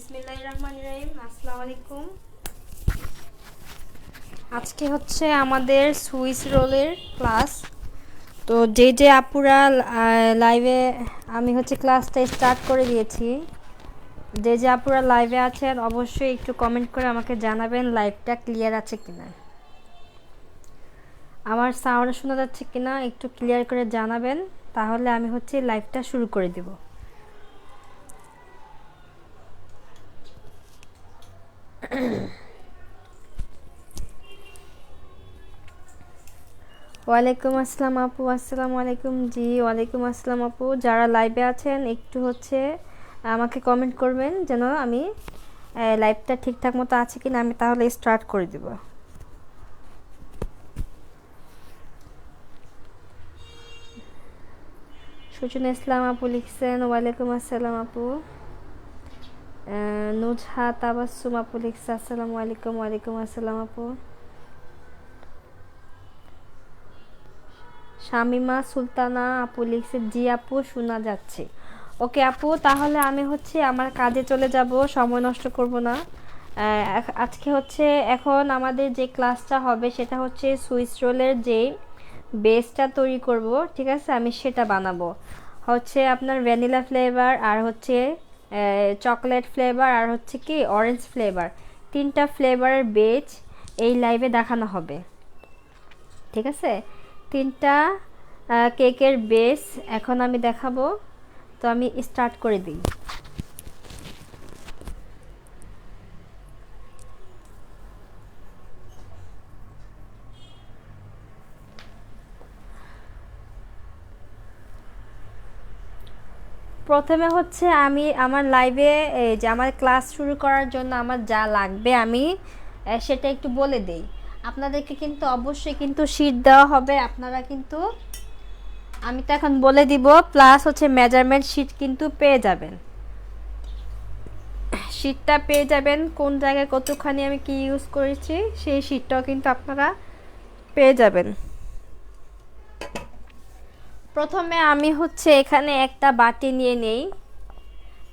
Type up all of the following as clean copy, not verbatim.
বিসমিল্লাহির রহমানির রহিম। আসসালামু আলাইকুম। আজকে হচ্ছে আমাদের সুইস রোলের ক্লাস। তো যে আপুরা লাইভে আমি হচ্ছে ক্লাসটা স্টার্ট করে দিয়েছি। যে আপুরা লাইভে আছেন অবশ্যই একটু কমেন্ট করে আমাকে জানাবেন লাইভটা ক্লিয়ার আছে কিনা, আমার সাউন্ড শোনা যাচ্ছে কিনা একটু ক্লিয়ার করে জানাবেন, তাহলে আমি হচ্ছে লাইভটা শুরু করে দেব। ওয়ালাইকুম আসসালাম আপু। আসসালামু আলাইকুম। জি ওয়ালাইকুম আসসালাম আপু। যারা লাইভে আছেন একটু হচ্ছে আমাকে কমেন্ট করবেন যেন আমি লাইভটা ঠিকঠাক মতো আছে কিনা, আমি তাহলে স্টার্ট করে দেব। সুজন ইসলাম আপু লিখছেন ওয়ালাইকুম আসসালাম আপু। নুজহা তাবাসসুম আপু লিখছে আসসালামু আলাইকুম। ওয়ালাইকুম আসসালাম আপু। শামিমা সুলতানা আপু লিখছে জি আপু শোনা যাচ্ছে। ওকে আপু, তাহলে আমি হচ্ছে আমার কাজে চলে যাব, সময় নষ্ট করব না। আজকে হচ্ছে এখন আমাদের যে ক্লাসটা হবে সেটা হচ্ছে সুইস রোলের যে বেসটা তৈরি করব, ঠিক আছে, আমি সেটা বানাবো। হচ্ছে আপনার ভ্যানিলা ফ্লেভার আর হচ্ছে চকলেট ফ্লেভার আর হচ্ছে কি অরেঞ্জ ফ্লেভার, তিনটা ফ্লেভারের বেস এই লাইভে দেখানো হবে, ঠিক আছে। তিনটা কেকের বেস এখন আমি দেখাবো, তো আমি স্টার্ট করে দিই। প্রথমে হচ্ছে আমি আমার লাইভে যে আমার ক্লাস শুরু করার জন্য আমার যা লাগবে আমি সেটা একটু বলে দেই। আপনাদেরকে কিন্তু অবশ্যই কিন্তু শীট দেওয়া হবে, আপনারা কিন্তু আমি তো এখন বলে দিব, প্লাস হচ্ছে মেজারমেন্ট শীট কিন্তু পেয়ে যাবেন। শীটটা পেয়ে যাবেন কোন জায়গায় কতখানি আমি কি ইউজ করেছি, সেই শীটটাও কিন্তু আপনারা পেয়ে যাবেন। প্রথমে আমি হচ্ছে এখানে একটা বাটি নিয়ে নেই।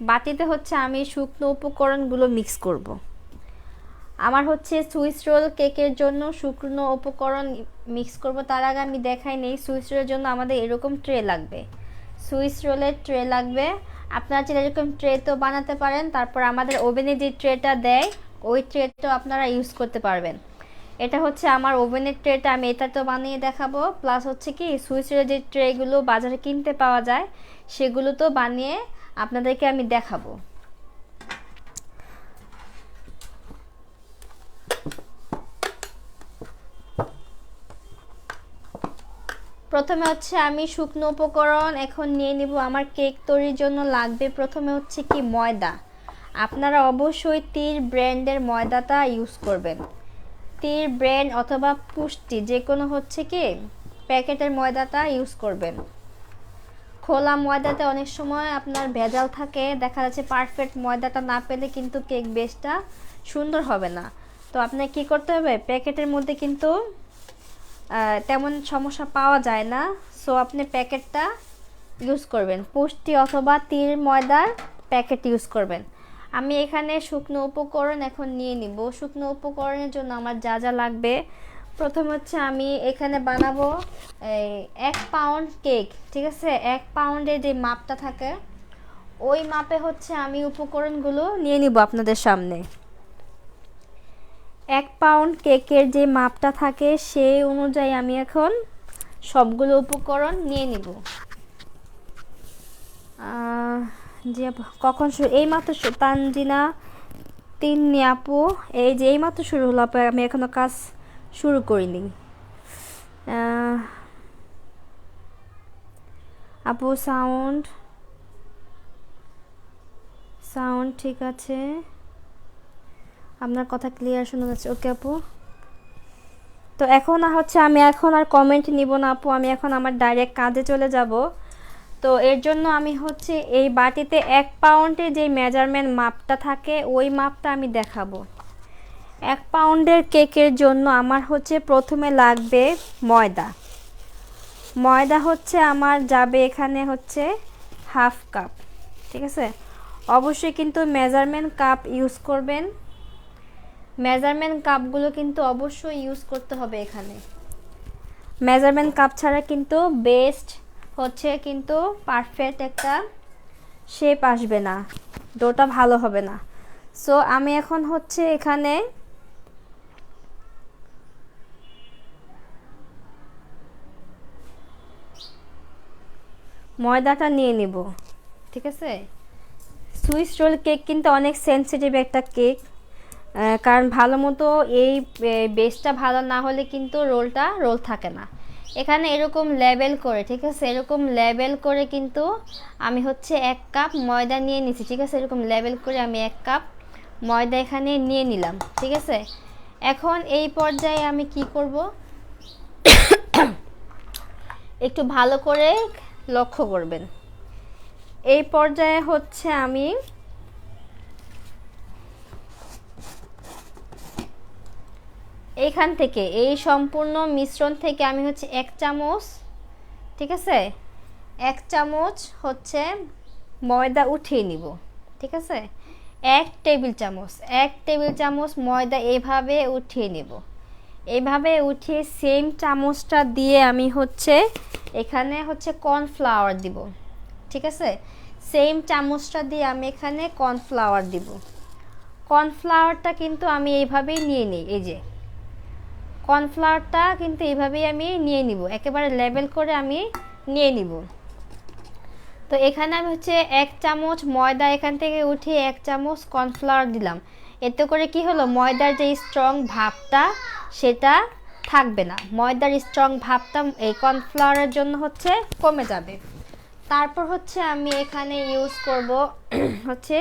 বাটিতে হচ্ছে আমি শুকনো উপকরণগুলো মিক্স করব। আমার হচ্ছে সুইস রোল কেকের জন্য শুকনো উপকরণ মিক্স করব। তার আগে আমি দেখাই নেই, সুইস রোলের জন্য আমাদের এরকম ট্রে লাগবে, সুইস রোলের ট্রে লাগবে। আপনারা চাইলে এরকম ট্রে তো বানাতে পারেন, তারপর আমাদের ওভেনে যে ট্রেটা দেয় ওই ট্রেটাও আপনারা ইউজ করতে পারবেন। এটা হচ্ছে আমার ওভেনের ট্রেটা, আমি এটা তো বানিয়ে দেখাবো, প্লাস হচ্ছে কি সুইস রোলের যে ট্রেগুলো বাজারে কিনতে পাওয়া যায় সেগুলো তো বানিয়ে আপনাদেরকে আমি দেখাবো। প্রথমে হচ্ছে আমি শুকনো উপকরণ এখন নিয়ে নিব। আমার কেক তৈরির জন্য লাগবে প্রথমে হচ্ছে কি ময়দা। আপনারা অবশ্যই তীর ব্র্যান্ডের ময়দাটা ইউজ করবেন। তীর ব্র্যান্ড অথবা পুষ্টি যে কোনো হচ্ছে কি প্যাকেটের ময়দাটা ইউজ করবেন। খোলা ময়দাতে অনেক সময় আপনার ভেজাল থাকে, দেখা যাচ্ছে পারফেক্ট ময়দাটা না পেলে কিন্তু কেক বেসটা সুন্দর হবে না। তো আপনার কি করতে হবে, প্যাকেটের মধ্যে কিন্তু তেমন সমস্যা পাওয়া যায় না, সো আপনি প্যাকেটটা ইউজ করবেন, পুষ্টি অথবা তীর ময়দার প্যাকেট ইউজ করবেন। আমি এখানে শুকনো উপকরণ এখন নিয়ে নিব। শুকনো উপকরণের জন্য আমার যা যা লাগবে, প্রথম হচ্ছে আমি এখানে বানাবো 1 পাউন্ড কেক, ঠিক আছে। 1 পাউন্ডের যে মাপটা থাকে ওই মাপে হচ্ছে আমি উপকরণগুলো নিয়ে নিব আপনাদের সামনে। 1 পাউন্ড কেকের যে মাপটা থাকে সেই অনুযায়ী আমি এখন সবগুলো উপকরণ নিয়ে নিব। জি আপু কখন শুরু, এইমাত্র তানজিনা তিন্নি আপু, এই যে এইমাত্র শুরু হলো আপু, আমি এখনো কাজ শুরু করিনি। আপু সাউন্ড সাউন্ড ঠিক আছে, আপনার কথা ক্লিয়ার শোনা যাচ্ছে। ওকে আপু, তো এখন হচ্ছে আমি এখন আর কমেন্ট নিব না আপু, আমি এখন আমার ডাইরেক্ট কাজে চলে যাব। তো এর জন্য আমি হচ্ছে এই বাটিতে 1 পাউন্ডের যে মেজারমেন্ট মাপটা থাকে ওই মাপটা আমি দেখাবো। 1 পাউন্ডের কেকের জন্য আমার হচ্ছে প্রথমে লাগবে ময়দা। ময়দা হচ্ছে আমার যাবে এখানে হচ্ছে 1/2 কাপ, ঠিক আছে। অবশ্যই কিন্তু মেজারমেন্ট কাপ ইউজ করবেন। মেজারমেন্ট কাপগুলো কিন্তু অবশ্যই ইউজ করতে হবে এখানে। মেজারমেন্ট কাপ ছাড়া কিন্তু বেস্ট হচ্ছে কিন্তু পারফেক্ট একটা শেপ আসবে না, ডোটা ভালো হবে না। সো আমি এখন হচ্ছে এখানে ময়দাটা নিয়ে নিব, ঠিক আছে। সুইস রোল কেক কিন্তু অনেক সেনসিটিভ একটা কেক, কারণ ভালো মতো এই বেসটা ভালো না হলে কিন্তু রোলটা রোল থাকে না। এখানে এরকম লেবেল করে, ঠিক আছে, এরকম লেবেল করে কিন্তু আমি হচ্ছে 1 কাপ ময়দা নিয়ে নিছি, ঠিক আছে। এরকম লেবেল করে আমি 1 কাপ ময়দা এখানে নিয়ে নিলাম, ঠিক আছে। এখন এই পর্যায়ে আমি কি করব, একটু ভালো করে লক্ষ্য করবেন। এই পর্যায়ে হচ্ছে আমি এইখান থেকে এই সম্পূর্ণ মিশ্রণ থেকে আমি হচ্ছে 1 চামচ, ঠিক আছে, 1 চামচ হচ্ছে ময়দা উঠিয়ে নিব, ঠিক আছে। 1 টেবিল চামচ ময়দা এইভাবে উঠিয়ে নিব। এইভাবে উঠিয়ে সেম চামচটা দিয়ে আমি হচ্ছে এখানে হচ্ছে কর্নফ্লাওয়ার দিব, ঠিক আছে। সেম চামচটা দিয়ে আমি এখানে কর্নফ্লাওয়ার দিব। কর্নফ্লাওয়ারটা কিন্তু আমি এইভাবেই নিয়ে নিই, এই যে কর্নফ্লাওয়ারটা কিন্তু এইভাবেই আমি নিয়ে নিব, একেবারে লেবেল করে আমি নিয়ে নিব। তো এখানে আমি হচ্ছে 1 চামচ ময়দা এখান থেকে উঠিয়ে 1 চামচ কর্নফ্লাওয়ার দিলাম। এতে করে কি হলো, ময়দার যে স্ট্রং ভাবটা সেটা থাকবে না, ময়দার স্ট্রং ভাবটা এই কর্নফ্লাওয়ারের জন্য হচ্ছে কমে যাবে। তারপর হচ্ছে আমি এখানে ইউজ করব হচ্ছে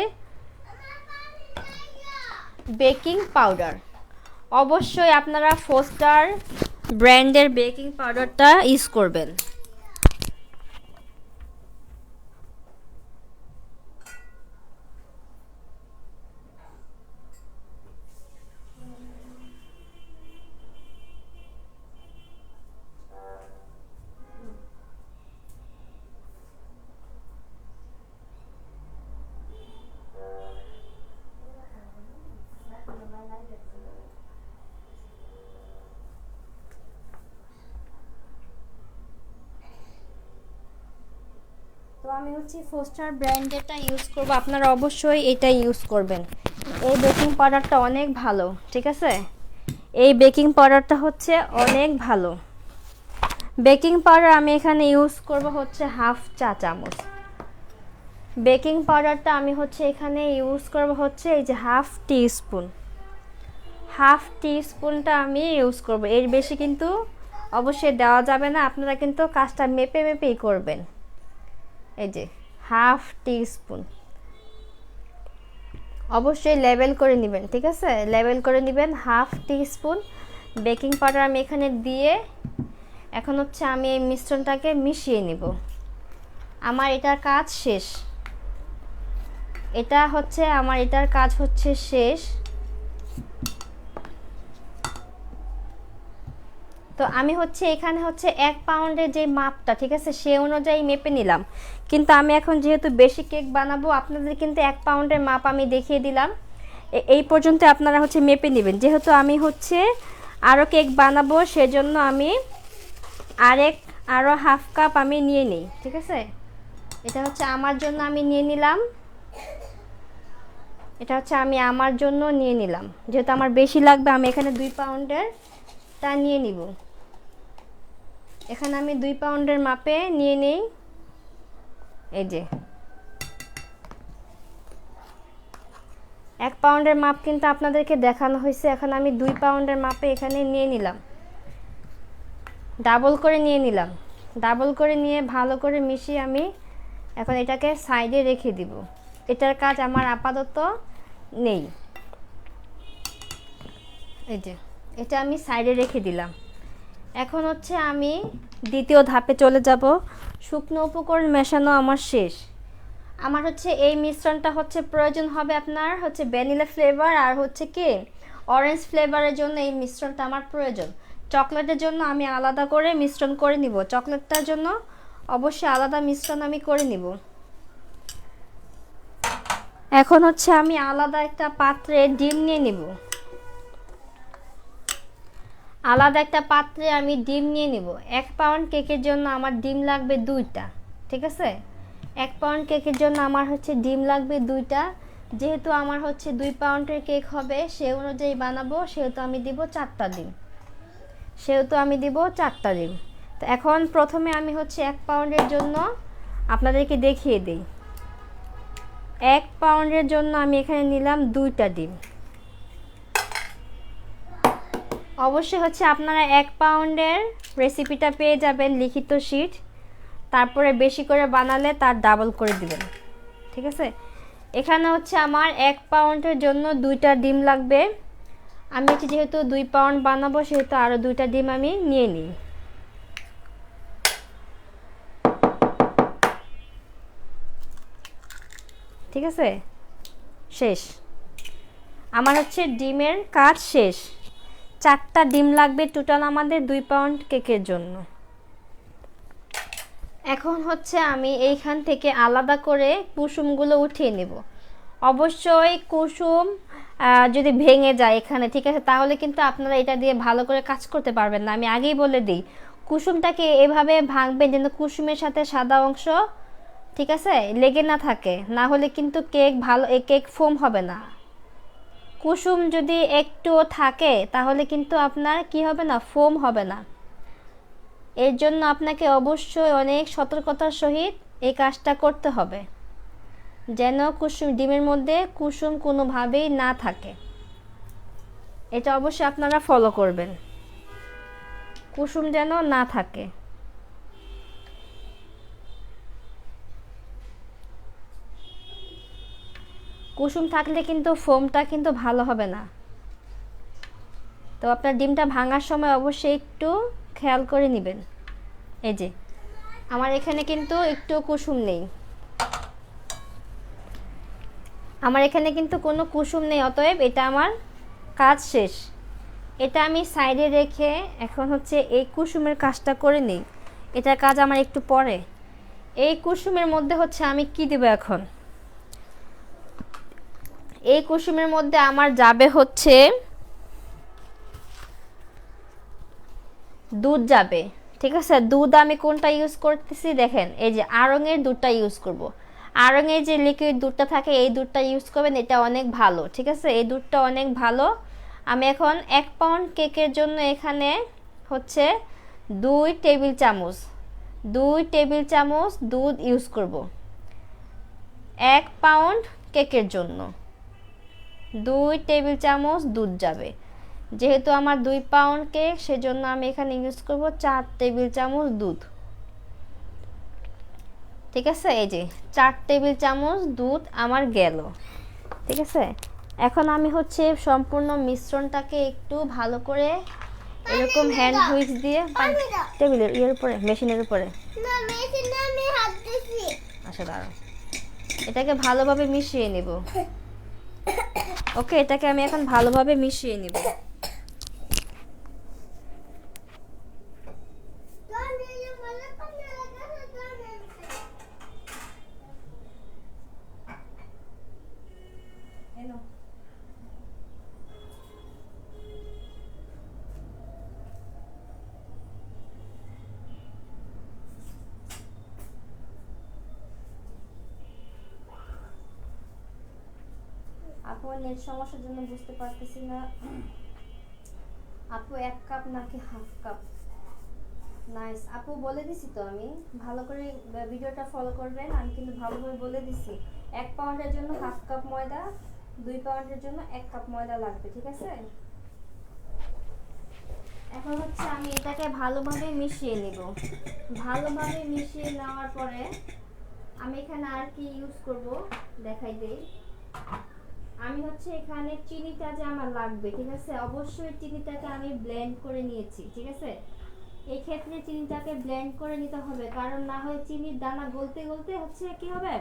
বেকিং পাউডার। অবশ্যই আপনারা ফোস্টার ব্র্যান্ডের বেকিং পাউডারটা ইউজ করবেন। তো আমি হচ্ছে ফোস্টার ব্র্যান্ডেরটা ইউজ করব, আপনারা অবশ্যই এটা ইউজ করবেন। এই বেকিং পাউডারটা অনেক ভালো, ঠিক আছে। এই বেকিং পাউডারটা হচ্ছে অনেক ভালো। বেকিং পাউডার আমি এখানে ইউজ করব হচ্ছে 1/2 চা চামচ। বেকিং পাউডারটা আমি হচ্ছে এখানে ইউজ করব হচ্ছে এই যে 1/2 টিস্পুন। 1/2 টিস্পুনটা আমি ইউজ করব, এর বেশি কিন্তু অবশ্যই দেওয়া যাবে না। আপনারা কিন্তু কাজটা মেপে মেপেই করবেন। এই যে 1/2 টিস্পুন, অবশ্যই লেবেল করে নেবেন, ঠিক আছে। লেবেল করে নেবেন 1/2 টিস্পুন বেকিং পাউডার আমি এখানে দিয়ে এখন হচ্ছে আমি এই মিশ্রণটাকে মিশিয়ে নিব। আমার এটার কাজ শেষ, এটার কাজ হচ্ছে শেষ। তো আমি হচ্ছে এখানে হচ্ছে 1 পাউন্ডের যে মাপটা, ঠিক আছে, সে অনুযায়ী মেপে নিলাম। কিন্তু আমি এখন যেহেতু বেশি কেক বানাবো, আপনাদের কিন্তু 1 পাউন্ডের মাপ আমি দেখিয়ে দিলাম। এই পর্যন্ত আপনারা হচ্ছে মেপে নেবেন। যেহেতু আমি হচ্ছে আরও কেক বানাবো, সেজন্য আমি আরও 1/2 কাপ আমি নিয়ে নিই, ঠিক আছে। এটা হচ্ছে আমার জন্য আমি নিয়ে নিলাম, যেহেতু আমার বেশি লাগবে আমি এখানে 2 পাউন্ডের তা নিয়ে নিব। এখানে আমি 2 পাউন্ডের মাপে নিয়ে নিই। এই যে 1 পাউন্ডের মাপ কিন্তু আপনাদেরকে দেখানো হয়েছে, এখন আমি 2 পাউন্ডের মাপে এখানে নিয়ে নিলাম, ডাবল করে নিয়ে নিলাম। ডাবল করে নিয়ে ভালো করে মিশিয়ে আমি এখন এটাকে সাইডে রেখে দিব। এটার কাজ আমার আপাতত নেই। এই যে এটা আমি সাইডে রেখে দিলাম। এখন হচ্ছে আমি দ্বিতীয় ধাপে চলে যাব। শুকনো উপকরণ মেশানো আমার শেষ। আমার হচ্ছে এই মিশ্রণটা হচ্ছে প্রয়োজন হবে আপনার হচ্ছে ভ্যানিলা ফ্লেভার আর হচ্ছে কি অরেঞ্জ ফ্লেভারের জন্য এই মিশ্রণটা আমার প্রয়োজন। চকলেটের জন্য আমি আলাদা করে মিশ্রণ করে নিব, চকলেটটার জন্য অবশ্যই আলাদা মিশ্রণ আমি করে নিব। এখন হচ্ছে আমি আলাদা একটা পাত্রে ডিম নিয়ে নিব। আলাদা একটা পাত্রে আমি ডিম নিয়ে নিব। 1 পাউন্ড কেকের জন্য আমার ডিম লাগবে 2টা, ঠিক আছে? 1 পাউন্ড কেকের জন্য আমার হচ্ছে ডিম লাগবে 2টা। যেহেতু আমার হচ্ছে 2 পাউন্ডের কেক হবে, সে অনুযায়ী বানাবো, সেহেতু আমি দিব 4টা ডিম। তো এখন প্রথমে আমি হচ্ছে 1 পাউন্ডের জন্য আপনাদেরকে দেখিয়ে দিই। 1 পাউন্ডের জন্য আমি এখানে নিলাম 2টা ডিম। অবশ্যই হচ্ছে আপনারা 1 পাউন্ডের রেসিপিটা পেয়ে যাবেন লিখিত শিট, তারপরে বেশি করে বানালে তার ডাবল করে দিবেন, ঠিক আছে? এখানে হচ্ছে আমার 1 পাউন্ডের জন্য 2টা ডিম লাগবে। আমি যেহেতু 2 পাউন্ড বানাবো, সেহেতু আরও 2টা ডিম আমি নিয়ে নিই। ঠিক আছে, শেষ। আমার হচ্ছে ডিমের কাজ শেষ। 4টা ডিম লাগবে টোটাল আমাদের 2 পাউন্ড কেকের জন্য। এখন হচ্ছে আমি এইখান থেকে আলাদা করে কুসুমগুলো উঠিয়ে নেব। অবশ্যই কুসুম যদি ভেঙে যায় এখানে, ঠিক আছে, তাহলে কিন্তু আপনারা এটা দিয়ে ভালো করে কাজ করতে পারবেন না। আমি আগেই বলে দিই, কুসুমটাকে এভাবে ভাঙবেন যেন কুসুমের সাথে সাদা অংশ, ঠিক আছে, লেগে না থাকে, না হলে কিন্তু কেক ফোম হবে না। কুসুম যদি একটুও থাকে তাহলে কিন্তু আপনার কি হবে না, ফোম হবে না। এর জন্য আপনাকে অবশ্যই অনেক সতর্কতার সহিত এই কাজটা করতে হবে, যেন ডিমের মধ্যে কুসুম কোনোভাবেই না থাকে। এটা অবশ্যই আপনারা ফলো করবেন, কুসুম যেন না থাকে। কুসুম থাকলে কিন্তু ফোমটা কিন্তু ভালো হবে না। তো আপনার ডিমটা ভাঙার সময় অবশ্যই একটু খেয়াল করে নেবেন। এই যে আমার এখানে কিন্তু একটু কুসুম নেই, কোনো কুসুম নেই, অতএব এটা আমার কাজ শেষ। এটা আমি সাইডে রেখে এখন হচ্ছে এই কুসুমের কাজটা করে নিই। এটার কাজ আমার একটু পরে। এই কুসুমের মধ্যে হচ্ছে আমি কি দেব এখন? এই কুসুমের মধ্যে আমার যাবে হচ্ছে দুধ যাবে, ঠিক আছে? দুধ আমি কোনটা ইউজ করতেছি দেখেন, এই যে আড়ংয়ের দুধটা ইউজ করব। আড়ংয়ের যে লিকুইড দুধটা থাকে এই দুধটা ইউজ করবেন, এটা অনেক ভালো, ঠিক আছে? এই দুধটা অনেক ভালো। আমি এখন 1 পাউন্ড কেকের জন্য এখানে হচ্ছে 2 টেবিল চামচ দুধ ইউজ করব। 1 পাউন্ড কেকের জন্য 2 টেবিল চামচ দুধ যাবে। যেহেতু আমার 2 পাউন্ড কেক, সেজন্য আমি এখানে ইউজ করব 4 টেবিল চামচ দুধ, ঠিক আছে? এই যে 4 টেবিল চামচ দুধ আমার গেল, ঠিক আছে? এখন আমি হচ্ছে সম্পূর্ণ মিশ্রণটাকে একটু ভালো করে এরকম হ্যান্ড হুইচ দিয়ে টেবিলের উপরে, মেশিনের উপরে, আচ্ছা দাঁড়াও, এটাকে ভালোভাবে মিশিয়ে নেব। ওকে, এটাকে আমি এখন ভালোভাবে মিশিয়ে নিব। আপু নেট সমস্যার জন্য বুঝতে পারতেছি না আপু 1 কাপ নাকি হাফ কাপ। নাইস আপু, বলে দিছি তো আমি, ভালো করে ভিডিওটা ফলো করবেন। আমি কিন্তু ভালোভাবে বলে দিছি 1 পাউন্ডের জন্য হাফ কাপ ময়দা, 2 পাউন্ডের জন্য 1 কাপ ময়দা লাগবে, ঠিক আছে? এখন হচ্ছে আমি এটাকে ভালোভাবে মিশিয়ে নিব। ভালোভাবে মিশিয়ে নেওয়ার পরে আমি এখানে আর কি ইউজ করব দেখাই দেই। আমি হচ্ছে এখানে চিনিটা যে আমার লাগবে, ঠিক আছে? অবশ্যই চিনিটাকে আমি ব্লেন্ড করে নিয়েছি, ঠিক আছে? এই ক্ষেত্রে চিনিটাকে ব্লেন্ড করে নিতে হবে, কারণ না হয় চিনির দানা গলতে গলতে হচ্ছে কি হবে,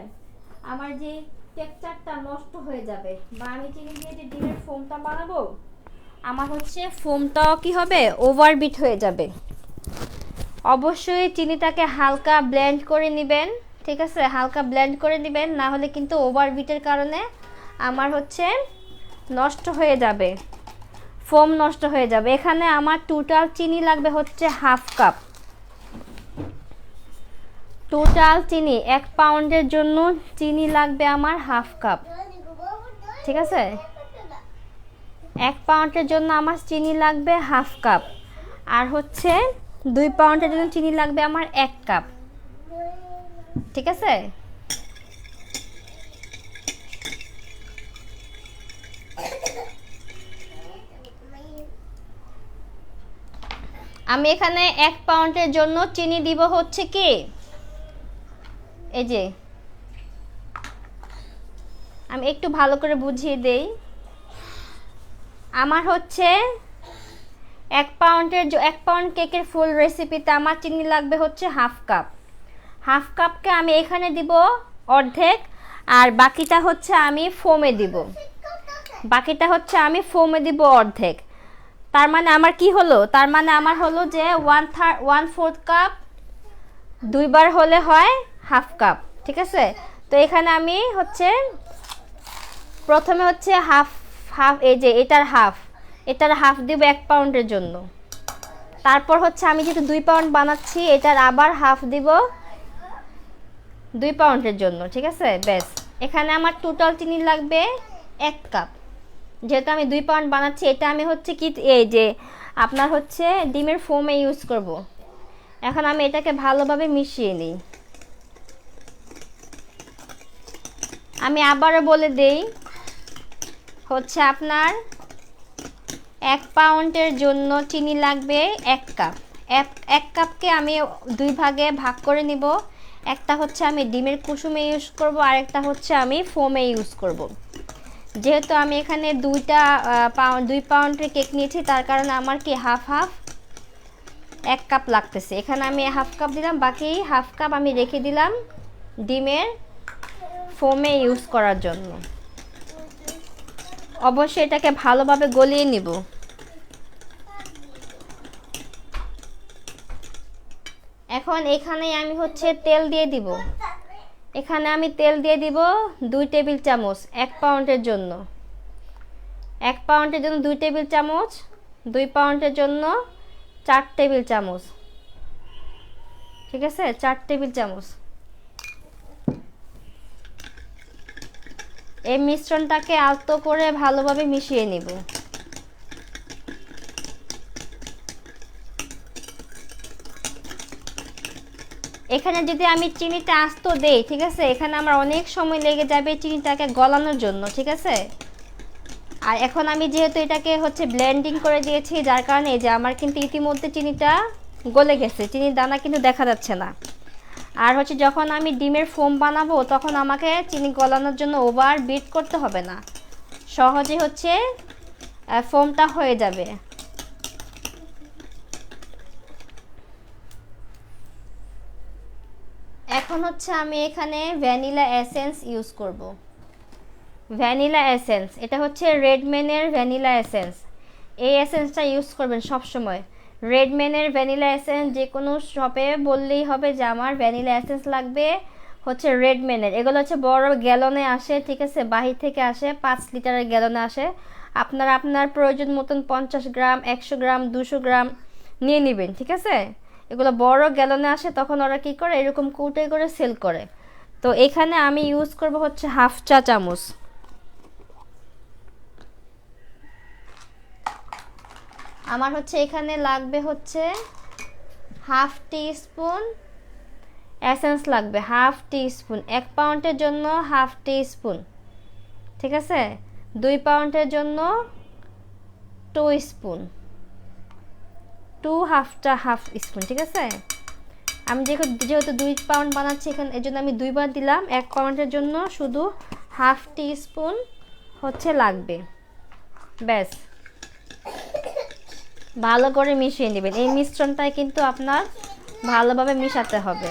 আমার যে টেক্সচারটা নষ্ট হয়ে যাবে, বা আমি চিনি দিয়ে যে ডিমের ফোমটা বানাবো, আমার হচ্ছে ফোমটাও কি হবে, ওভারবিট হয়ে যাবে। অবশ্যই চিনিটাকে হালকা ব্লেন্ড করে নেবেন, ঠিক আছে? হালকা ব্লেন্ড করে নেবেন, না হলে কিন্তু ওভারবিটের কারণে আমার হচ্ছে নষ্ট হয়ে যাবে, ফোম নষ্ট হয়ে যাবে। এখানে আমার টোটাল চিনি লাগবে হচ্ছে হাফ কাপ। টোটাল চিনি 1 পাউন্ডের জন্য চিনি লাগবে আমার হাফ কাপ, ঠিক আছে? 1 পাউন্ডের জন্য আমার চিনি লাগবে হাফ কাপ, আর হচ্ছে 2 পাউন্ডের জন্য চিনি লাগবে আমার 1 কাপ, ঠিক আছে? আমি এখানে 1 পাউন্ডের জন্য চিনি দিব হচ্ছে কি, এই যে আমি একটু ভালো করে বুঝিয়ে দেই। আমার হচ্ছে 1 পাউন্ড কেকের ফুল রেসিপিতে আমার চিনি লাগবে হচ্ছে হাফ কাপ। হাফ কাপকে আমি এখানে দিব অর্ধেক, আর বাকিটা হচ্ছে আমি ফোমে দিব, অর্ধেক। তার মানে আমার কি হলো, তার মানে আমার হলো যে 1/4 কাপ 2 বার হলে হয় হাফ কাপ, ঠিক আছে? তো এখানে আমি হচ্ছে প্রথমে হচ্ছে হাফ, এই যে এটার হাফ দিব 1 পাউন্ডের জন্য। তারপর হচ্ছে আমি যেহেতু 2 পাউন্ড বানাচ্ছি, এটার আবার হাফ দিব 2 পাউন্ডের জন্য, ঠিক আছে? ব্যাস, এখানে আমার টোটাল চিনি লাগবে 1 কাপ। যেহেতু আমি 2 পাউন্ড বানাচ্ছি, এটা আমি হচ্ছে কি, এই যে আপনার হচ্ছে ডিমের ফোমে ইউজ করব। এখন আমি এটাকে ভালোভাবে মিশিয়ে নিই। আমি আবারও বলে দেই, হচ্ছে আপনার 1 পাউন্ডের জন্য চিনি লাগবে 1 কাপ। 1 কাপকে আমি 2 ভাগে ভাগ করে নিব। একটা হচ্ছে আমি ডিমের কুসুমে ইউজ করব, আর একটা হচ্ছে আমি ফোমে ইউজ করব। যেহেতু আমি এখানে 2 পাউন্ডের কেক নিয়েছি, তার কারণে আমার কি হাফ 1 কাপ লাগতেছে। এখানে আমি হাফ কাপ দিলাম, বাকি হাফ কাপ আমি রেখে দিলাম ডিমের ফোমে ইউজ করার জন্য। অবশ্যই এটাকে ভালোভাবে গলিয়ে নিব। এখন এখানে আমি হচ্ছে তেল দিয়ে দিব। এখানে আমি তেল দিয়ে দিব 2 টেবিল চামচ 1 পাউন্ডের জন্য। 1 পাউন্ডের জন্য 2 টেবিল চামচ, 2 পাউন্ডের জন্য 4 টেবিল চামচ, ঠিক আছে? 4 টেবিল চামচ। এই মিশ্রণটাকে আলতো করে ভালোভাবে মিশিয়ে নিব। এখানে যদি আমি চিনিটা আস্ত দেই, ঠিক আছে, এখানে আমার অনেক সময় লেগে যাবে চিনিটাকে গলানোর জন্য, ঠিক আছে? আর এখন আমি যেহেতু এটাকে হচ্ছে ব্লেন্ডিং করে দিয়েছি, যার কারণে যে আমার কিন্তু ইতিমধ্যে চিনিটা গলে গেছে, চিনির দানা কিন্তু দেখা যাচ্ছে না। আর হচ্ছে যখন আমি ডিমের ফোম বানাবো, তখন আমাকে চিনি গলানোর জন্য ওভার বিট করতে হবে না, সহজে হচ্ছে ফোমটা হয়ে যাবে। এখন হচ্ছে আমি এখানে ভ্যানিলা এসেন্স ইউজ করব। ভ্যানিলা এসেন্স, এটা হচ্ছে রেডম্যানের ভ্যানিলা এসেন্স। এই এসেন্সটা ইউজ করবেন সব সময়। রেডম্যানের ভ্যানিলা এসেন্স, যে কোনো শপে বললেই হবে যে আমার ভ্যানিলা এসেন্স লাগবে হচ্ছে রেডম্যানের। এগুলো হচ্ছে বড় গ্যালনে আসে, ঠিক আছে? বাহির থেকে আসে, 5 লিটারের গ্যালনে আসে। আপনারা আপনার প্রয়োজন মতন 50 গ্রাম, 100 গ্রাম, 200 গ্রাম নিয়ে নেবেন, ঠিক আছে? এগুলো বড় গ্যালনে আসে, তখন ওরা কী করে, এরকম কৌটে করে সেল করে। তো এখানে আমি ইউজ করব হচ্ছে হাফ চা চামচ। আমার হচ্ছে এখানে লাগবে হচ্ছে হাফ টি স্পুন এসেন্স লাগবে, হাফ টি স্পুন। 1 পাউন্ডের জন্য হাফ টি স্পুন, ঠিক আছে? 2 পাউন্ডের জন্য 2 স্পুন, হাফ স্পুন, ঠিক আছে? আমি যেহেতু 2 পাউন্ড বানাচ্ছি এখানে, এর জন্য আমি 2 বার দিলাম। 1 পাউন্ডের জন্য শুধু হাফ টি স্পুন হচ্ছে লাগবে। ব্যাস, ভালো করে মিশিয়ে নেবেন। এই মিশ্রণটাই কিন্তু আপনার ভালোভাবে মিশাতে হবে।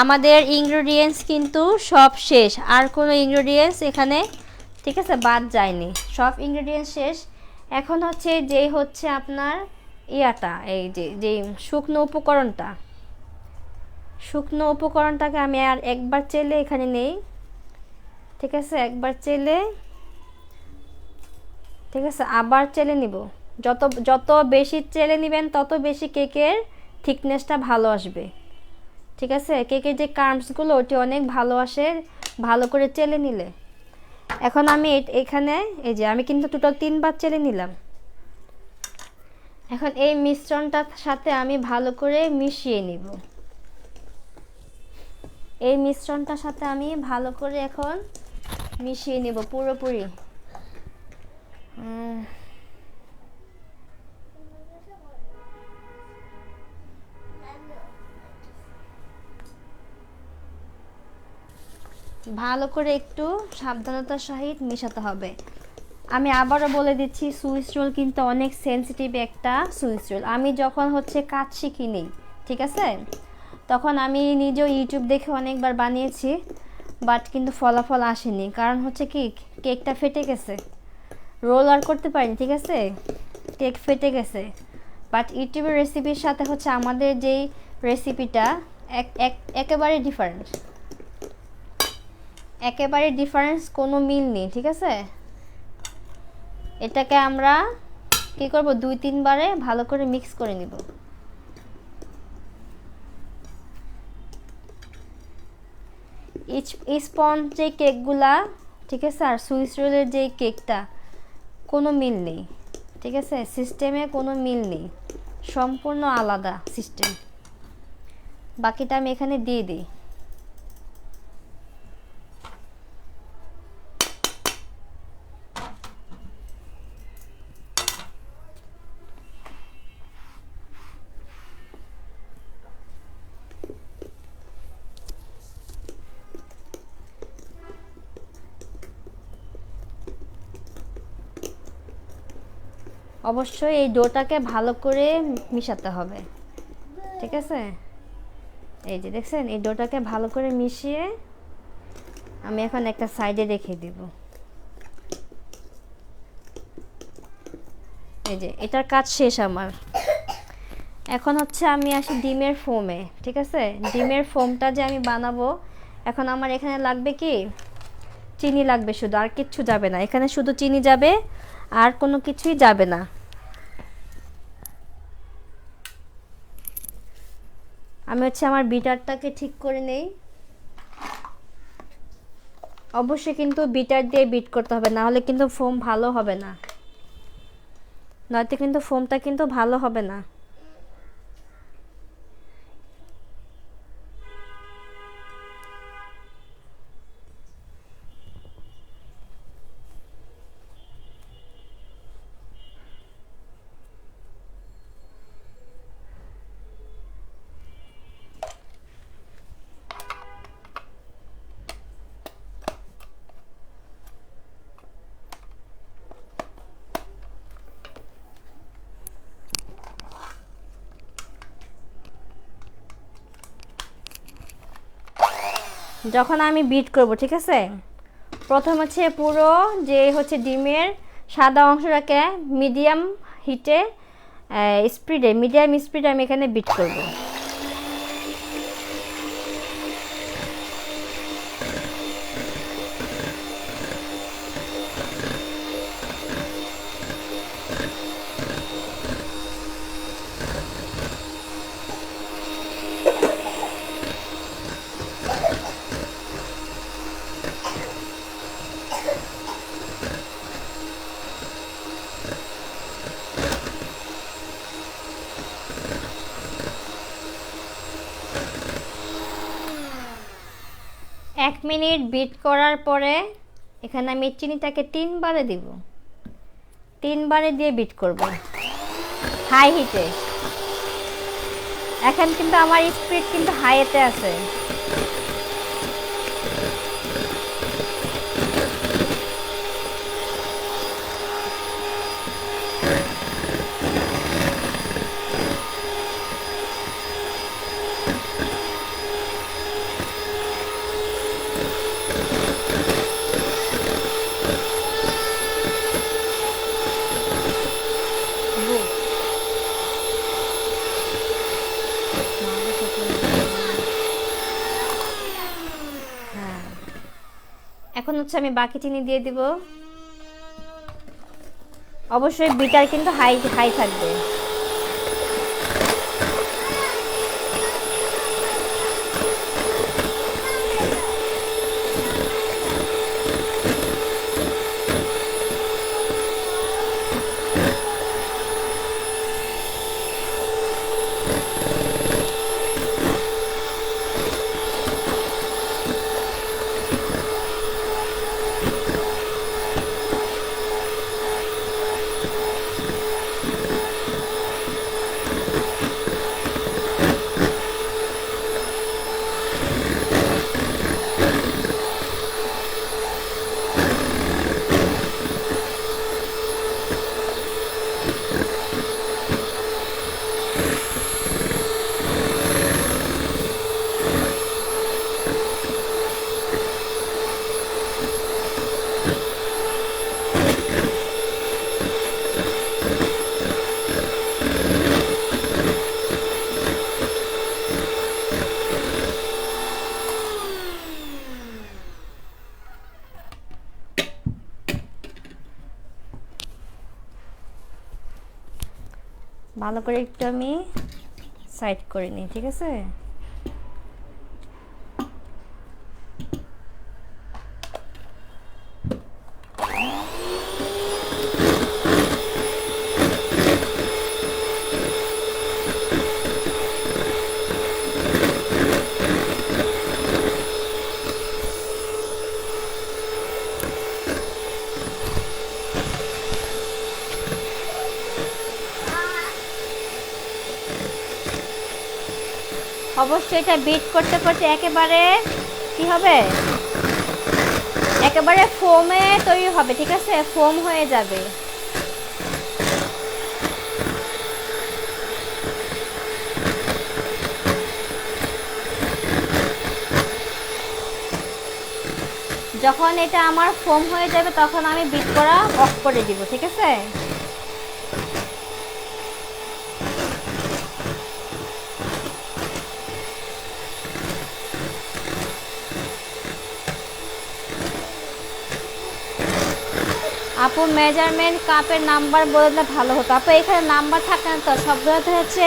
আমাদের ইনগ্রেডিয়েন্টস কিন্তু সব শেষ, আর কোনো ইনগ্রেডিয়েন্টস এখানে, ঠিক আছে, বাদ যায়নি, সব ইনগ্রেডিয়েন্টস শেষ। এখন হচ্ছে আপনার ইয়াটা, এই যে শুকনো উপকরণটা, শুকনো উপকরণটাকে আমি আর একবার চেলে এখানে নেই, ঠিক আছে, একবার চেলে, ঠিক আছে, আবার চেলে নিব। যত যত বেশি চেলে নেবেন তত বেশি কেকের থিকনেসটা ভালো আসবে, ঠিক আছে। কেকের যে কার্মসগুলো ওটি অনেক ভালো আসে ভালো করে চেলে নিলে। এখন আমি এখানে এই যে আমি কিন্তু টোটাল 3বার চেলে নিলাম। এখন এই মিশ্রণটার সাথে আমি ভালো করে মিশিয়ে নিব। এই মিশ্রণটার সাথে আমি ভালো করে এখন মিশিয়ে নিব পুরোপুরি। ভালো করে একটু সাবধানতার সহিত মেশাতে হবে। আমি আবারও বলে দিচ্ছি, সুইস রোল কিন্তু অনেক সেনসিটিভ একটা সুইস রোল। আমি যখন হচ্ছে কাজ শিখিনি, ঠিক আছে, তখন আমি নিজেও ইউটিউব দেখে অনেকবার বানিয়েছি, বাট কিন্তু ফলাফল আসেনি। কারণ হচ্ছে কি, কেকটা ফেটে গেছে, রোল আর করতে পারিনি, ঠিক আছে, কেক ফেটে গেছে। বাট ইউটিউবের রেসিপির সাথে হচ্ছে আমাদের যেই রেসিপিটা একেবারে ডিফারেন্ট, একেবারে ডিফারেন্স, কোনো মিল নেই, ঠিক আছে। এটাকে আমরা কি করব, 2-3 বারে ভালো করে মিক্স করে নিব। স্পঞ্জ যে কেকগুলা, ঠিক আছে, আর সুইস রোলের যে কেকটা কোনো মিল নেই, ঠিক আছে, সিস্টেমে কোনো মিল নেই, সম্পূর্ণ আলাদা সিস্টেম। বাকিটা আমি এখানে দিয়ে দিই। অবশ্যই এই ডোটাকে ভালো করে মিশাতে হবে, ঠিক আছে। এই যে দেখছেন, এই ডোটাকে ভালো করে মিশিয়ে আমি এখন একটা সাইডে রেখে দিব। এই যে এটার কাজ শেষ আমার। এখন হচ্ছে আমি আসি ডিমের ফোমে, ঠিক আছে। ডিমের ফোমটা যে আমি বানাবো, এখন আমার এখানে লাগবে কি, চিনি লাগবে শুধু, আর কিচ্ছু যাবে না এখানে, শুধু চিনি যাবে, আর কোনো কিছুই যাবে না। আমি হচ্ছে আমার বিটারটাকে ঠিক করে নেই। অবশ্যই কিন্তু বিটার দিয়ে বিট করতে হবে, না হলে কিন্তু ফোম ভালো হবে না, নয়তো কিন্তু ফোমটা কিন্তু ভালো হবে না। যখন আমি বিট করব, ঠিক আছে, প্রথম হচ্ছে পুরো যে হচ্ছে ডিমের সাদা অংশটাকে মিডিয়াম হিটে মিডিয়াম স্পিডে আমি এখানে বিট করব। এক মিনিট বিট করার পরে এখানে আমি চিনিটাকে 3বারে দিব, 3বারে দিয়ে বিট করব হাই হিটে। এখন কিন্তু আমার স্পিড কিন্তু হাইতে আছে। হচ্ছে আমি বাকি চিনি দিয়ে দিব। অবশ্যই বিটার কিন্তু হাই হাই থাকবে। ভালো করে একটু আমি সাইড করে নিই, ঠিক আছে? অবশ্যই এটা বিট করতে করতে একেবারে কি হবে, একেবারে ফোমে তৈরি হবে, ঠিক আছে? ফোম হয়ে যাবে। যখন এটা আমার ফোম হয়ে যাবে তখন আমি বিট করা অফ করে দিব, ঠিক আছে? আপু মেজারমেন্ট কাপের নাম্বার বললে ভালো হতো। আপু এখানে নাম্বার থাকে না তো, সবগুলোতে হচ্ছে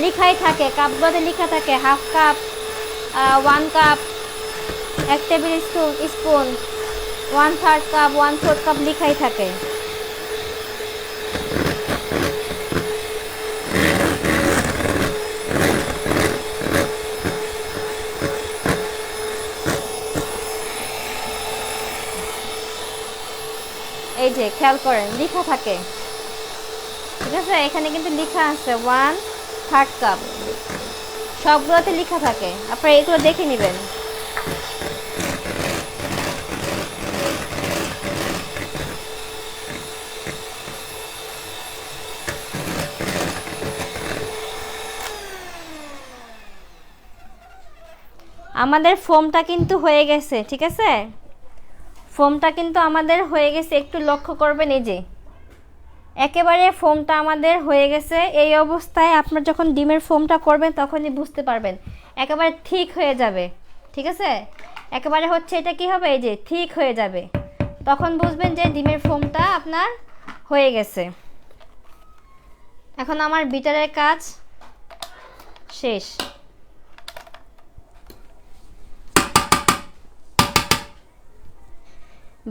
লেখাই থাকে, কাপগুলোতে লেখা থাকে half cup, 1 cup, 1 table spoon, 1/3 cup, 1/4 cup লেখাই থাকে। এই যে খেয়াল করেন লেখা থাকে, ঠিক আছে? এখানে কিন্তু লেখা আছে 1/3 কাপ, সবগুলোতে লেখা থাকে, আপনারা এগুলো দেখে নেবেন। আমাদের ফোমটা কিন্তু হয়ে গেছে, ঠিক আছে? ফোমটা কিন্তু আমাদের হয়ে গেছে, একটু লক্ষ্য করবেন, এই যে একেবারে ফোমটা আমাদের হয়ে গেছে। এই অবস্থায় আপনার যখন ডিমের ফোমটা করবেন তখনই বুঝতে পারবেন একেবারে ঠিক হয়ে যাবে, ঠিক আছে? একেবারে হচ্ছে এটা কি হবে, এই যে ঠিক হয়ে যাবে, তখন বুঝবেন যে ডিমের ফোমটা আপনার হয়ে গেছে। এখন আমার বিটারের কাজ শেষ।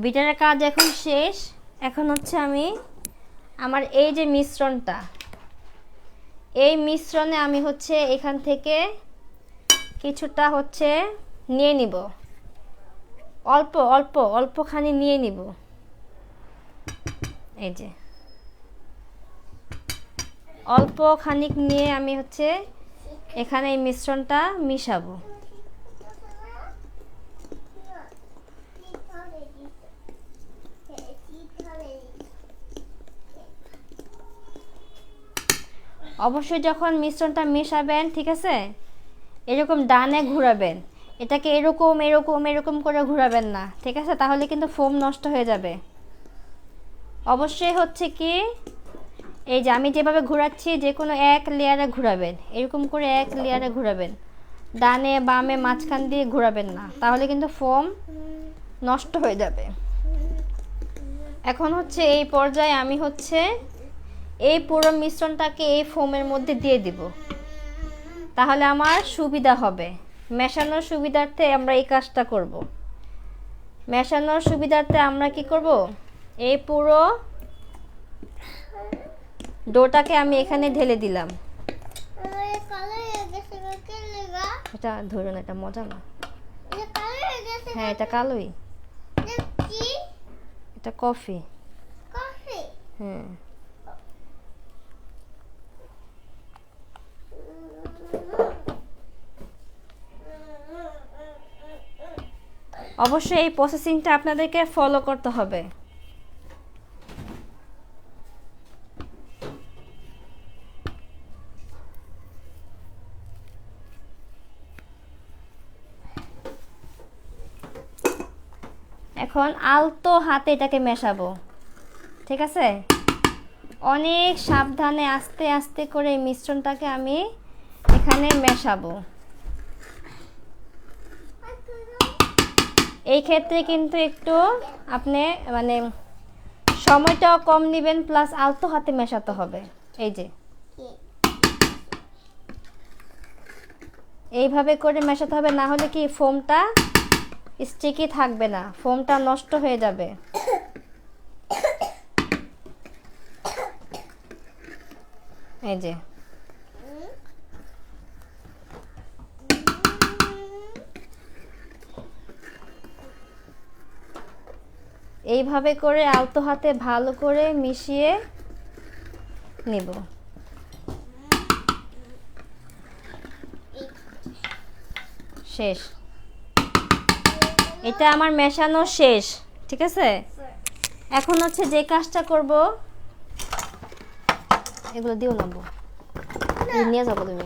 বিটারের কাজ এখন শেষ। এখন হচ্ছে আমি আমার এই যে মিশ্রণটা, এই মিশ্রণে আমি হচ্ছে এখান থেকে কিছুটা হচ্ছে নিয়ে নিব, অল্প অল্প অল্পখানি নিয়ে নিব। এই যে অল্প খানিক নিয়ে আমি হচ্ছে এখানে এই মিশ্রণটা মিশাবো। অবশ্যই যখন মিশ্রণটা মেশাবেন, ঠিক আছে, এরকম ডানে ঘোরাবেন, এটাকে এরকম এরকম এরকম করে ঘোরাবেন না, ঠিক আছে? তাহলে কিন্তু ফোম নষ্ট হয়ে যাবে। অবশ্যই হচ্ছে কি, এই যে আমি যেভাবে ঘোরাচ্ছি যে কোনো এক লেয়ারে ঘোরাবেন, এরকম করে এক লেয়ারে ঘোরাবেন, ডানে বামে মাঝখান দিয়ে ঘোরাবেন না, তাহলে কিন্তু ফোম নষ্ট হয়ে যাবে। এখন হচ্ছে এই পর্যায়ে আমি হচ্ছে এই পুরো মিশ্রণটাকে এই ফোমের মধ্যে দিয়ে দিব, তাহলে আমার সুবিধা হবে। মেশানোর সুবিধার্থে আমরা এই কাজটা করব। মেশানোর সুবিধার্থে আমরা কি করব, এই পুরো ডোটাকে আমি এখানে ঢেলে দিলাম। এটা ধরুন, এটা মজা না। হ্যাঁ, এটা কালোই। এটা কফি। হ্যাঁ, অবশ্যই এই প্রসেসিংটা আপনাদেরকে ফলো করতে হবে। এখন আলতো হাতে এটাকে মেশাবো, ঠিক আছে? অনেক সাবধানে আস্তে আস্তে করে এই মিশ্রণটাকে আমি এখানে মেশাবো। এই ক্ষেত্রে কিন্তু একটু আপনি মানে সময়টাও কম নেবেন, প্লাস আলতো হাতে মেশাতে হবে। এই যে এইভাবে করে মেশাতে হবে, না হলে কি ফোমটা স্টিকি থাকবে না, ফোমটা নষ্ট হয়ে যাবে। এই যে এইভাবে করে আলতো হাতে ভালো করে মিশিয়ে নিব। শেষ, এটা আমার মেশানো শেষ, ঠিক আছে? এখন হচ্ছে যে কাজটা করব, এগুলো দিও না, নিয়ে যাবো তুমি।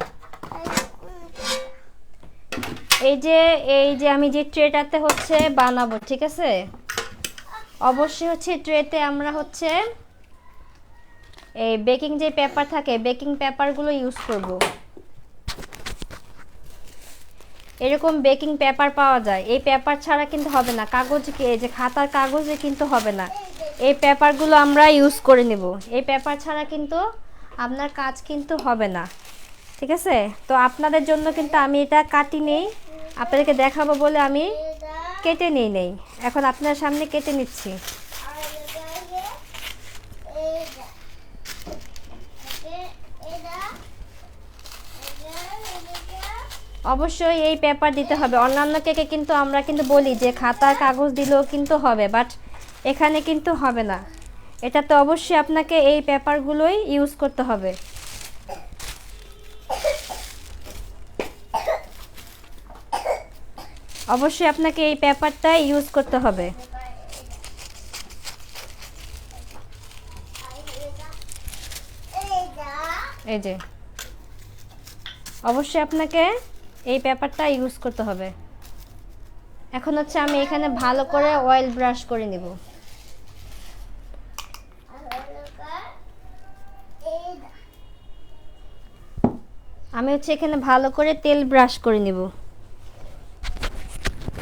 এই যে আমি যে ট্রেটাতে হচ্ছে বানাবো, ঠিক আছে? অবশ্যই হচ্ছে ট্রেতে আমরা হচ্ছে এই বেকিং যে পেপার থাকে, বেকিং পেপারগুলো ইউজ করব। এরকম বেকিং পেপার পাওয়া যায়, এই পেপার ছাড়া কিন্তু হবে না। কাগজ, যে খাতার কাগজে কিন্তু হবে না, এই পেপারগুলো আমরা ইউজ করে নেব। এই পেপার ছাড়া কিন্তু আপনার কাজ কিন্তু হবে না, ঠিক আছে? তো আপনাদের জন্য কিন্তু আমি এটা কাটি নেই, আপনাদেরকে দেখাবো বলে আমি কেটে নেই। এখন আপনার সামনে কেটে নিচ্ছি। অবশ্যই এই পেপার দিতে হবে। অন্যান্য কেকে কিন্তু আমরা কিন্তু বলি যে খাতার কাগজ দিলেও কিন্তু হবে, বাট এখানে কিন্তু হবে না। এটাতে অবশ্যই আপনাকে এই পেপারগুলোই ইউজ করতে হবে। অবশ্যই আপনাকে এই পেপারটা ইউজ করতে হবে। এই যে অবশ্যই আপনাকে এই পেপারটা ইউজ করতে হবে। এখন হচ্ছে আমি এখানে ভালো করে অয়েল ব্রাশ করে নিব। আমি হচ্ছে এখানে ভালো করে তেল ব্রাশ করে নিব।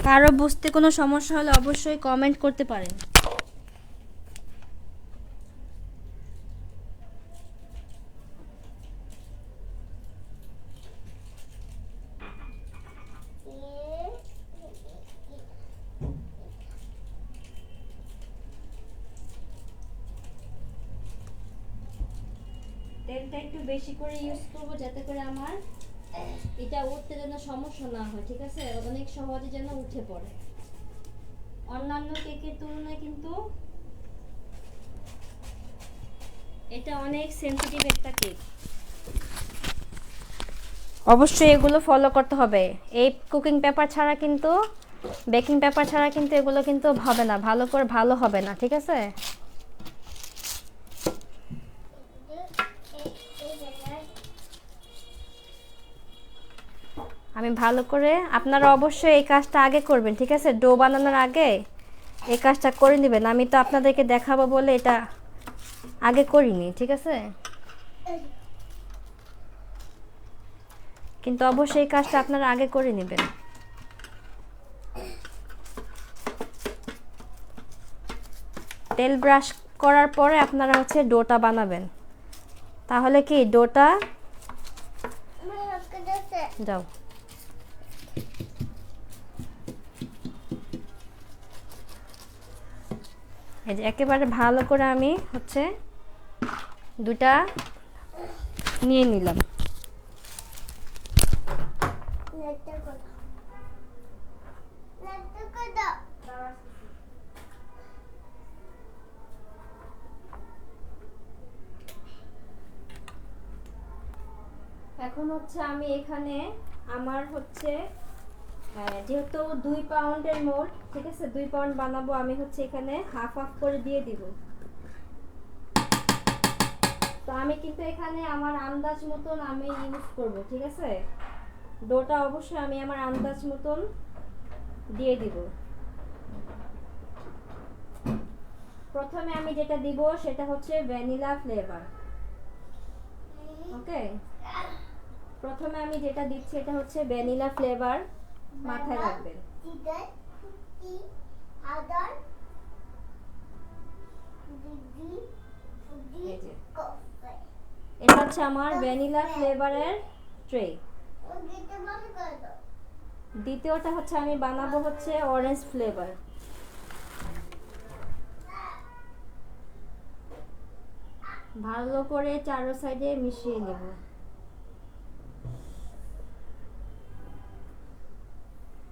কারো বুঝতে কোনো সমস্যা হলে অবশ্যই কমেন্ট করতে পারেন। তেলটা একটু বেশি করে ইউজ করব, যাতে করে আমার এটা উঠতে যেন সমস্যা না হয়, ঠিক আছে? অনেক সহজে যেন উঠে পড়ে। অন্যান্য কেকের তুলনায় কিন্তু এটা অনেক সেনসিটিভ একটা কেক। অবশ্যই এগুলো ফলো করতে হবে। এই কুকিং পেপার ছাড়া কিন্তু, বেকিং পেপার ছাড়া কিন্তু এগুলো কিন্তু হবে না, ভালো হবে না, ঠিক আছে? আমি ভালো করে, আপনারা অবশ্যই এই কাজটা আগে করবেন, ঠিক আছে? ডো বানানোর আগে এই কাজটা করে নেবেন। আমি তো আপনাদেরকে দেখাবো বলে এটা আগে করিনি, ঠিক আছে? কিন্তু অবশ্যই এই কাজটা আপনারা আগে করে নেবেন। তেল ব্রাশ করার পরে আপনারা হচ্ছে ডোটা বানাবেন, তাহলে কি ডোটা যাও এই যে একেবারে ভালো করে আমি হচ্ছে দুটা নিয়ে নিলাম। এখন হচ্ছে আমি এখানে আমার হচ্ছে যেহেতু 2 পাউন্ডের মোল্ড, ঠিক আছে 2 পাউন্ড বানাবো, আমি হচ্ছে এখানে হাফ হাফ করে দিয়ে দিব। তো আমি কিন্তু এখানে আমার আন্দাজ মতন আমি ইউজ করব, ঠিক আছে। ডোটা অবশ্যই আমি আমার আন্দাজ মতন দিয়ে দিব। প্রথমে আমি যেটা দিব সেটা হচ্ছে ভ্যানিলা ফ্লেভার। ওকে, প্রথমে আমি যেটা দিচ্ছি এটা হচ্ছে ভ্যানিলা ফ্লেভার, মাথায় রাখবেন। এটা হচ্ছে আমার ভ্যানিলা ফ্লেভারের ট্রে। দ্বিতীয়টা হচ্ছে আমি বানাবো হচ্ছে অরেঞ্জ ফ্লেভার। ভালো করে চারো সাইডে মিশিয়ে নেব।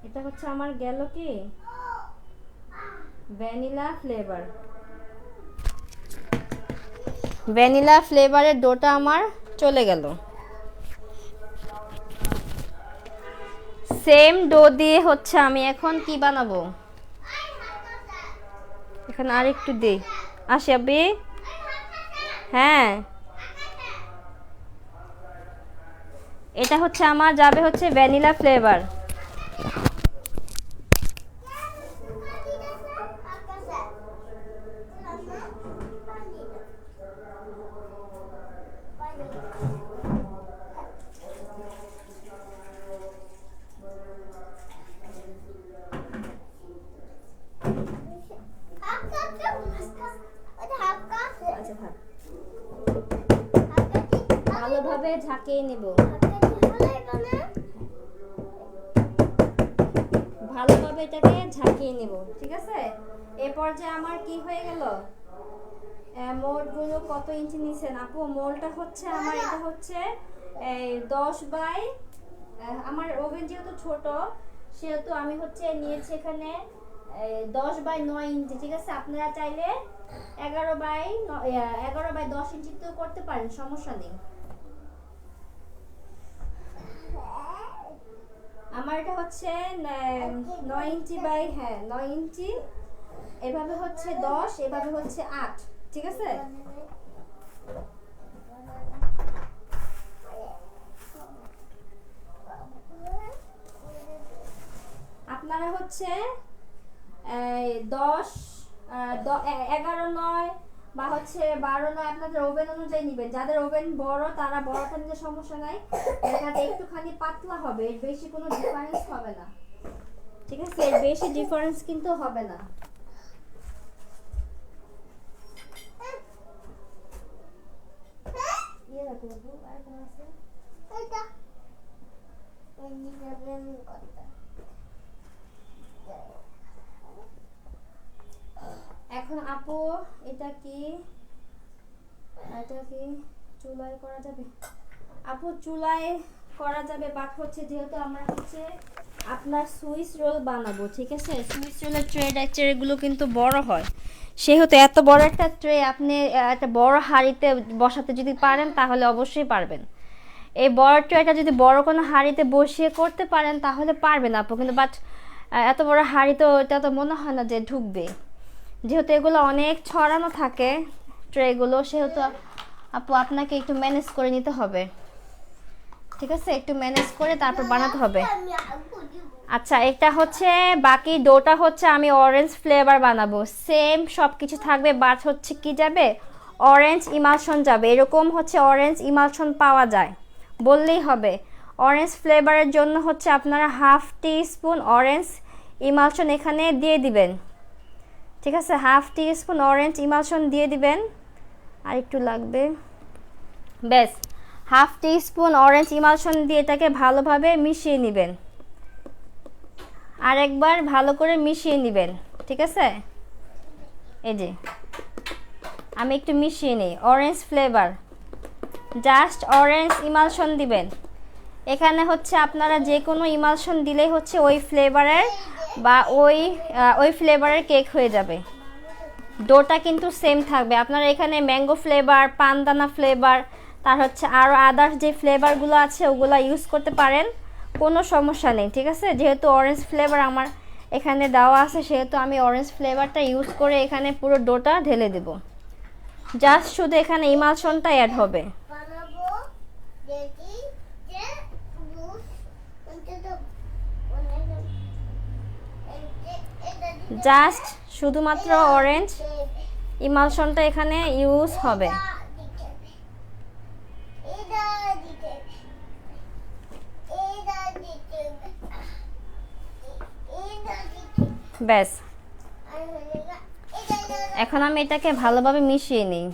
এটা হচ্ছে আমার গেল কি ভ্যানিলা ফ্লেভার। ভ্যানিলা ফ্লেভারের ডোটা আমার চলে গেল। সেম ডো দিয়ে হচ্ছে আমি এখন কি বানাবো, এখানে আরেকটু দেই। আসি আবি, হ্যাঁ এটা হচ্ছে আমার যাবে হচ্ছে ভ্যানিলা ফ্লেভার। ভালোভাবে ঝাঁকিয়ে নেব, ভালোভাবে এটাকে ঝাঁকিয়ে নেব, ঠিক আছে। এই পর্যায়ে আমার কি হয়ে গেল, মোলগুলো কত ইঞ্চি নিছেন আপু? মোলটা হচ্ছে আমার এটা হচ্ছে 10 বাই, আমার ওভেন যেহেতু ছোট সেহেতু আমি হচ্ছে নিয়েছি এখানে 10 বাই 9 ইঞ্চি, ঠিক আছে। আপনারা চাইলে 11 বাই 10 ইঞ্চিতেও করতে পারেন, সমস্যা নেই। আমার এটা হচ্ছে 9 ইঞ্চি বাই 9 ইঞ্চি, এভাবে হচ্ছে 10, এভাবে হচ্ছে 8, ঠিক আছে। আপনারা হচ্ছে 10, 11, 9 বা হচ্ছে 12, 9 আপনাদের ওভেন অনুযায়ী নেবেন। যাদের ওভেন বড় তারা বড়টা নিতে সমস্যা নাই, এটাতে একটুখানি পাতলা হবে, এর বেশি কোনো ডিফারেন্স হবে না, ঠিক আছে। এর বেশি ডিফারেন্স কিন্তু হবে না। এখন আপু এটা কি চুলায় করা যাবে? আপু চুলায় করা যাবে, বাট হচ্ছে যেহেতু আমরা হচ্ছে আপনার সুইস রোল বানাবো, ঠিক আছে। সুইস রোলের ট্রেগুলো কিন্তু বড় হয়, সেহেতু এত বড় একটা ট্রে আপনি একটা বড় হাঁড়িতে বসাতে যদি পারেন তাহলে অবশ্যই পারবেন। এই বড় ট্রেটা যদি বড় কোনো হাঁড়িতে বসিয়ে করতে পারেন তাহলে পারবেন আপু, কিন্তু বাট এত বড় হাঁড়ি তো এটা তো মনে হয় না যে ঢুকবে, যেহেতু এগুলো অনেক ছড়ানো থাকে ট্রেগুলো, সেহেতু আপু আপনাকে একটু ম্যানেজ করে নিতে হবে, ঠিক আছে। একটু ম্যানেজ করে তারপর বানাতে হবে। আচ্ছা, এটা হচ্ছে বাকি ডোটা হচ্ছে আমি অরেঞ্জ ফ্লেভার বানাবো, সেম সব কিছু থাকবে, বাট হচ্ছে কি যাবে অরেঞ্জ ইমালশন যাবে। এরকম হচ্ছে অরেঞ্জ ইমালশন পাওয়া যায় বললেই হবে। অরেঞ্জ ফ্লেভারের জন্য হচ্ছে আপনারা 1/2 টিস্পুন অরেঞ্জ ইমালশন এখানে দিয়ে দিবেন, ঠিক আছে, হাফ টিস্পুন অরেঞ্জ ইমালশন দিয়ে দিবেন, আর একটু লাগবে। ব্যাস, হাফ টিস্পুন অরেঞ্জ ইমালশন দিয়ে এটাকে ভালোভাবে মিশিয়ে নেবেন, আর একবার ভালো করে মিশিয়ে নেবেন। ঠিক আছে, এই যে আমি একটু মিশিয়ে নিই। Orange flavour, just orange emulsion দিবেন। এখানে হচ্ছে আপনারা যে কোনো ইমালশন দিলেই হচ্ছে ওই ফ্লেভারের বা ওই ফ্লেভারের কেক হয়ে যাবে। ডোটা কিন্তু সেম থাকবে। আপনারা এখানে ম্যাঙ্গো ফ্লেভার, পানদানা ফ্লেভার, তার হচ্ছে আরও আদার্স যে ফ্লেভারগুলো আছে ওগুলো ইউজ করতে পারেন, কোনো সমস্যা নেই। ঠিক আছে, যেহেতু অরেঞ্জ ফ্লেভার আমার এখানে দেওয়া আছে সেহেতু আমি অরেঞ্জ ফ্লেভারটা ইউজ করে এখানে পুরো ডোটা ঢেলে দেব। জাস্ট শুধু এখানে ইমালশনটা অ্যাড হবে। জাস্ট শুধুমাত্র অরেঞ্জ ইমালশনটা এখানে ইউজ হবে। ব্যাস, এখন আমি এটাকে ভালোভাবে মিশিয়ে নিই।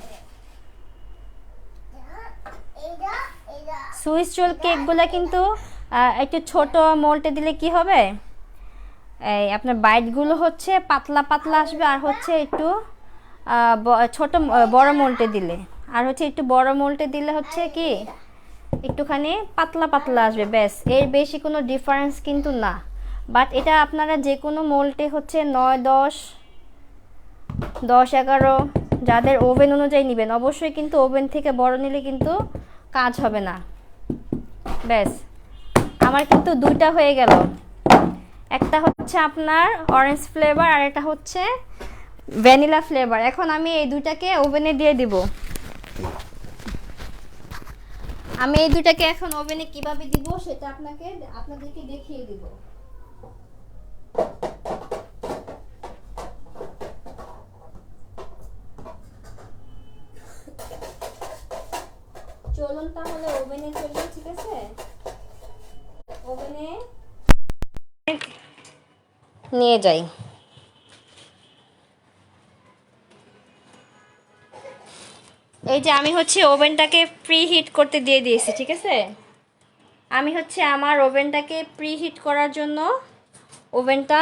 সুইস রোল কেকগুলো কিন্তু একটু ছোট মোল্টে দিলে কি হবে, এই আপনার বাইটগুলো হচ্ছে পাতলা পাতলা আসবে, আর হচ্ছে একটু ছোট বড় মোল্টে দিলে, আর হচ্ছে একটু বড় মোল্টে দিলে হচ্ছে কি একটুখানি পাতলা পাতলা আসবে। ব্যাস, এর বেশি কোনো ডিফারেন্স কিন্তু না। বাট এটা আপনারা যে কোনো মোল্টে হচ্ছে 9, 10, 11 যাদের ওভেন অনুযায়ী নেবেন। অবশ্যই কিন্তু ওভেন থেকে বড় নিলে কিন্তু কাজ হবে না। ব্যাস, আমার কিন্তু দুইটা হয়ে গেল। একটা হচ্ছে আপনার অরেঞ্জ ফ্লেভার আর এটা হচ্ছে ভ্যানিলা ফ্লেভার। এখন আমি এই দুইটাকে ওভেনে দিয়ে দিব। আমি এই দুইটাকে এখন ওভেনে কিভাবে দিব সেটা আপনাদেরকে দেখিয়ে দিব। চলুন তাহলে ওভেনে চলুন। ঠিক আছে, ওভেনে নিয়ে যাই। এই যে আমি হচ্ছে ওভেনটাকে প্রি হিট করতে দিয়ে দিয়েছি। ঠিক আছে, আমি হচ্ছে আমার ওভেনটাকে প্রি হিট করার জন্য ওভেনটা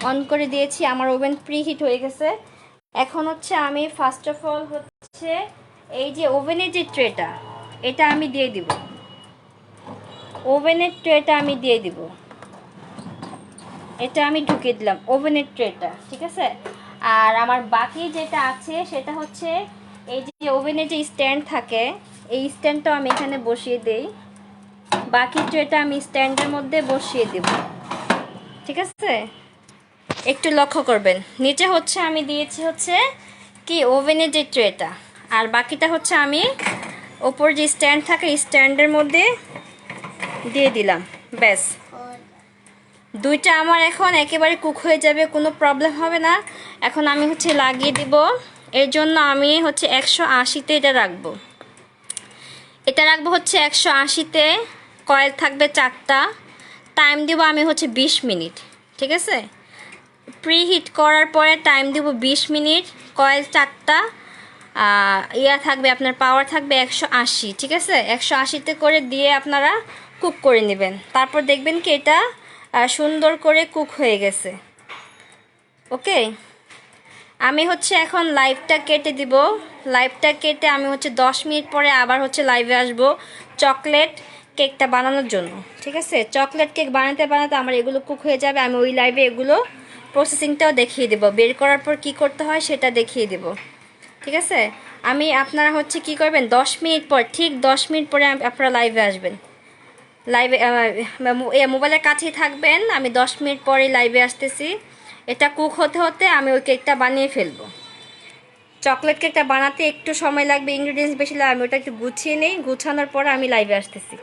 অন করে দিয়েছি। আমার ওভেন প্রি হিট হয়ে গেছে। এখন হচ্ছে আমি ফার্স্ট অফ অল হচ্ছে এই যে ওভেনের যে ট্রেটা এটা আমি দিয়ে দিব। ওভেনের ট্রেটা আমি দিয়ে দিব, এটা আমি ঢুকিয়ে দিলাম ওভেনের ট্রেটা। ঠিক আছে, আর আমার বাকি যেটা আছে সেটা হচ্ছে এই যে ওভেনের যে স্ট্যান্ড থাকে এই স্ট্যান্ডটাও আমি এখানে বসিয়ে দেই। বাকি ট্রেটা আমি স্ট্যান্ডের মধ্যে বসিয়ে দেব। ঠিক আছে, একটু লক্ষ্য করবেন নিচে হচ্ছে আমি দিয়েছি হচ্ছে কি ওভেনের যে ট্রেটা, আর বাকিটা হচ্ছে আমি ওপর যে স্ট্যান্ড থাকে স্ট্যান্ডের মধ্যে দিয়ে দিলাম। ব্যাস, দুইটা আমার এখন একেবারে কুক হয়ে যাবে, কোনো প্রবলেম হবে না। এখন আমি হচ্ছে লাগিয়ে দিব। এর জন্য আমি হচ্ছে 180-তে এটা রাখবো। হচ্ছে 180-তে। কয়েল থাকবে 4টা। টাইম দিব আমি হচ্ছে 20 মিনিট। ঠিক আছে, প্রি হিট করার পরে টাইম দিব 20 মিনিট। কয়েল 4টা, থাকবে আপনার পাওয়ার থাকবে 180। ঠিক আছে, 180-তে করে দিয়ে আপনারা কুক করে নেবেন। তারপর দেখবেন কি এটা সুন্দর করে কুক হয়ে গেছে। ওকে, আমি হচ্ছে এখন লাইভটা কেটে দিব। লাইভটা কেটে আমি হচ্ছে 10 মিনিট পরে আবার হচ্ছে লাইভে আসব চকলেট কেকটা বানানোর জন্য। ঠিক আছে, চকলেট কেক বানাতে বানাতে আমার এগুলো কুক হয়ে যাবে। আমি ওই লাইভে এগুলো প্রসেসিংটাও দেখিয়ে দেবো, বের করার পর কি করতে হয় সেটা দেখিয়ে দেব। ঠিক আছে, আপনারা হচ্ছে কি করবেন 10 মিনিট পর, ঠিক 10 মিনিট পরে আপনারা লাইভে আসবেন। লাইভে মোবাইলের কাছেই থাকবেন। আমি 10 মিনিট পরে লাইভে আসতেছি। এটা কুক হতে হতে আমি ওই কেকটা বানিয়ে ফেলবো। চকলেট কেকটা বানাতে একটু সময় লাগবে, ইনগ্রিডিয়েন্টস বেশি লাগবে। আমি ওটা একটু গুছিয়ে নিই, গুছানোর পরে আমি লাইভে আসতেছি।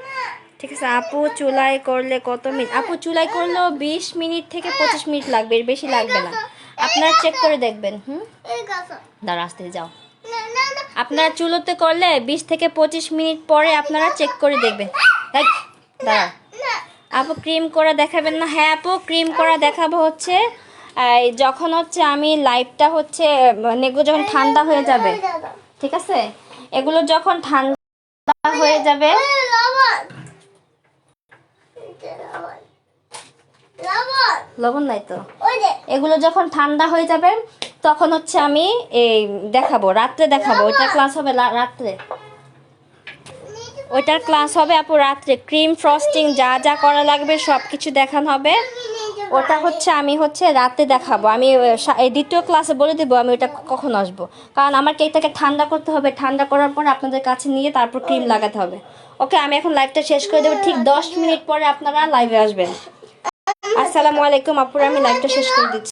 ঠিক আছে, আপু চুলায় করলে কত মিনিট? আপু চুলায় করলেও 20 মিনিট থেকে 25 মিনিট লাগবে, এর বেশি লাগবে না। আপনারা চেক করে দেখবেন। দাঁড়া, আসতে যাও। আপনারা চুলোতে করলে 20 থেকে 25 মিনিট পরে আপনারা চেক করে দেখবেন। দাঁড়া, আপু ক্রিম করা দেখাবেন না? হ্যাঁ আপু, ক্রিম করা দেখাবো হচ্ছে যখন হচ্ছে আমি লাইভটা হচ্ছে এগুলো যখন ঠান্ডা হয়ে যাবে, ঠিক আছে, এগুলো যখন ঠান্ডা হয়ে যাবে, লবণ নাই তো, এগুলো যখন ঠান্ডা হয়ে যাবে তখন হচ্ছে আমি এই দেখাবো, রাত্রে দেখাবো। ওইটার ক্লাস হবে রাত্রে, ওইটার ক্লাস হবে আপু রাত্রে। ক্রিম ফ্রস্টিং যা যা করা লাগবে সব কিছু দেখানো হবে। ওটা হচ্ছে আমি হচ্ছে রাতে দেখাবো। আমি এই দ্বিতীয় ক্লাসে বলে দেবো আমি ওটা কখন আসবো, কারণ আমার কেকটাকে ঠান্ডা করতে হবে। ঠান্ডা করার পর আপনাদের কাছে নিয়ে তারপর ক্রিম লাগাতে হবে। ওকে, আমি এখন লাইভটা শেষ করে দেবো, ঠিক 10 মিনিট পরে আপনারা লাইভে আসবেন। আসসালামু আলাইকুম আপুরা, আমি লাইভটা শেষ করে দিচ্ছি।